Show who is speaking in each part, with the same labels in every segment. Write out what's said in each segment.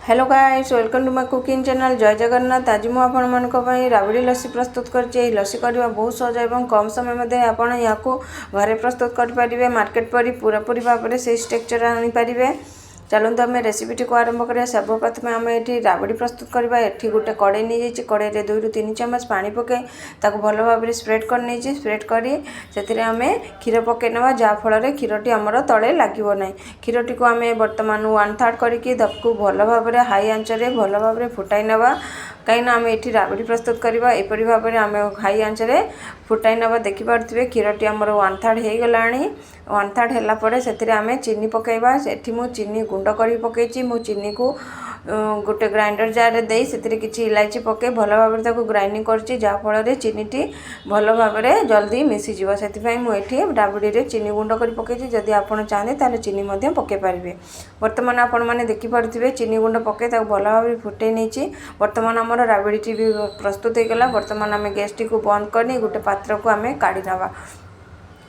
Speaker 1: Hello guys, welcome to my cooking channel. जय जगन्नाथ। आज मुझे आपण राबड़ी लस्सी प्रस्तुत कर लस्सी करवा बहुत सहज और कम समय में आपण या घरे प्रस्तुत करेंगे। मार्केट परी पूरा पूरी भाव में से टेक्सचर आनीपारे। चलते आम रेसिपीटी को आरंभ करें। सर्वप्रथम आम ये राबड़ी प्रस्तुत करवा। ये गोटे कड़े नहीं जाइए, कड़े 2 ରୁ 3 चम्मच पानी पके ताको भल भाव में स्प्रेड कर नहीं स्प्रेड करी से आम क्षीर पकई ना जहाँफल क्षीरटी आमर तले लगे ना। क्षीरटी को आम बर्तमान 1/3 करके भल भाव में हाई आंचरे भल भाव में फुटाई ना। कहीं आम ये राबड़ी प्रस्तुत करवा एपरी भाव में आम हाई आंचरे फुटाई ना। देखिपे क्षीरटी आमर 1/3 हो गला। 1/3 है से आम चीनी पकईवा। से मु चीनी गुंड कर पकई मु चीनी को गोटे ग्राइंडर जार दे से किसी इलायची पकई भल भाव में ग्राइंडिंग कर जहाँफल चीनीटी भल भाव में जल्दी मिसीज से मुझे राबड़ी चीनी गुंड कर पकई। जदि आप चाहते ताले चीनी पकई पारे। बर्तमान आपण मैंने देखिपे चीनी गुंड पकई भल भाव में फुटे नहीं। बर्तमान आमर राबड़ी भी प्रस्तुत हो गला। बर्तमान आम गैस टी को बंद करनी गोटे पात्र को आम काढ़ी नवा।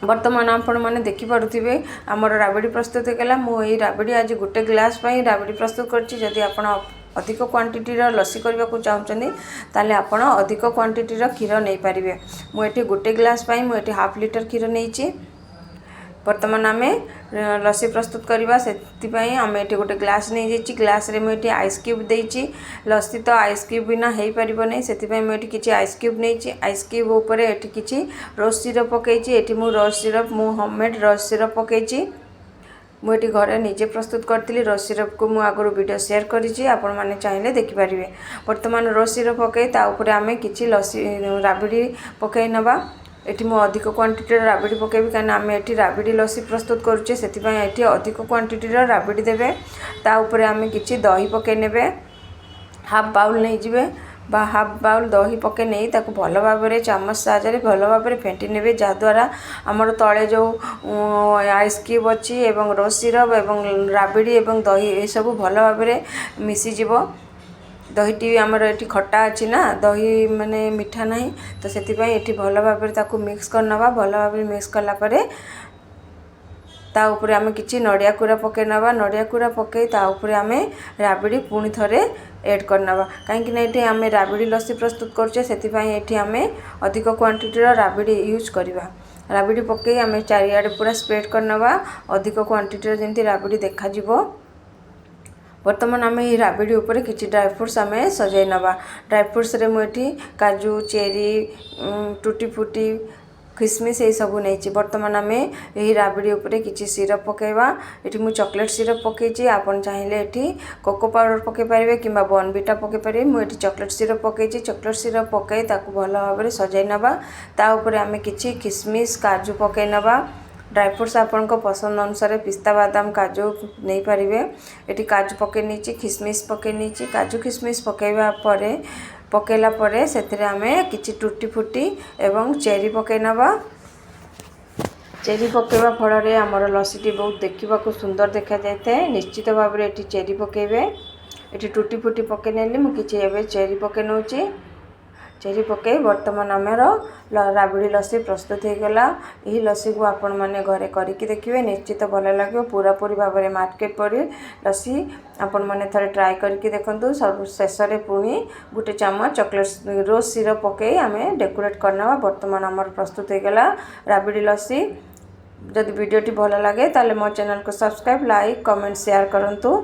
Speaker 1: बर्तमान आपण मैंने देखिपे आमर राबड़ी प्रस्तुत हो गला। मुझे राबड़ी आज गोटे ग्लास राबड़ी प्रस्तुत करदी। आप अधिक क्वांटिटी लस्सी करने को चाहते ताले आपण अधिक क्वांटिटी क्षीर नहीं पारे। मुझे गोटे ग्लास मुझे हाफ लीटर क्षीर नहीं। बर्तमान आम लस्सी प्रस्तुत करवा से आम ये गोटे ग्लास नहीं जाइए। ग्लास रे मुझे आइस क्यूब देती। लस्सी तो आइस क्यूब बिना हो पार नहीं से मुझे किसी आइस क्यूब नहीं। आइस क्यूब उपर ये किसी रोज सिरप पकई। ये रोज सिरप मु होममेड रोज सिरप पकई। मुझे घरे निजे प्रस्तुत करी। रोज सिरप को मुझे आगुरी वीडियो शेयर करी आपण मैंने चाहिए देखिपारे। बर्तमान रोज सिरप पकई आम किसी लस्सी राबड़ी पकई नवा। ये मु अधिक क्वांटिटी राबड़ी पकेबी कहीं आम ये राबड़ी लस्सी प्रस्तुत करुचे से अधिक क्वांटिटी राबड़ी देवे। ताऊपर आम किसी दही पकई ने हाफ बाउल नहीं जिवे बा हाफ बाउल दही पके नहीं ताको भल भाव में चामच साहाय्य भल भाव में फेंटी ने जहाँद्वारा आमर तले जो आइस क्यूब अच्छी एवं रोज सिरप एवं राबड़ी एवं दही ये सब भल भाव में मिसीज। दहीटी आमर ये खट्टा अच्छी ना दही माने मीठा नहीं तो से भल भाव में मिक्स करनवा। भल भाव में मिक्स कलापर ताऊपर आम किसी नड़िया कूरा पकई नवा। नड़िया कूरा पकई ताऊपर आम राबड़ी पुणी थरे ऐड करनवा। कहीं ये आम राबड़ी लस्सी प्रस्तुत करुचे से आम अधिक क्वांटिटी राबड़ी यूज करवा। राबड़ी पकई आम चारिआडे पूरा स्प्रेड करनवा अधिक क्वांटिटी जमी राबड़ी देखा। बर्तमान आम ये राबड़ी उपर किसी ड्राई फ्रुट्स आम सजाई नवा। ड्राई फ्रुट्स रे मुझे काजू चेरी टूटी फूटी किसमिश ये सब नहीं। बर्तमान आम यही राबड़ी उपर किसी सिरप पकईवा। ये मुझे चॉकलेट सिरप पकई। आपन चाहिए ये कोको पाउडर पकई पारे कि बॉर्नविटा पकई पारे। मुझे चॉकलेट सिरप पकई। चॉकलेट सिरप पकई भल भाव में सजाई नवा। ताऊपर आम किसी किसमिश काजू पकई नवा। ड्राई फ्रुट्स आपण पसंद अनुसार पिस्ता बादाम काजू नहीं पारे। ये काजू पकई नहीं किसमिश पकई नहीं। काजू किसमिश पकईवा पकईला से आम किसी टूटी फूटी एवं चेरी पकई नवा। चेरी पकईवा फल आमर लस्सीटी बहुत देखा सुंदर देखा जाए। निश्चित भाव में ये चेरी पकईबे। ये टूटी फूटी पकई नेली मुझे चेरी पकई नौ। चेरी पकई बर्तमान आमर राबड़ी लस्सी प्रस्तुत हो गला। यही लस्सी को आपण मैंने घरे करके देखिए निश्चित भल लगे। पूरा पूरी भाव में मार्केट परी लस्सी आपण मैंने थोड़े ट्राए करके देखूँ। सब शेष में पुणी गोटे चामच चॉकलेट रोज सिरप पकई आम डेकोरेट करना। बर्तमान आमर प्रस्तुत हो गला राबड़ी लस्सी। जदि वीडियोटी भल लगे ताले मो चैनल को सब्सक्राइब लाइक कमेंट शेयर करंतु।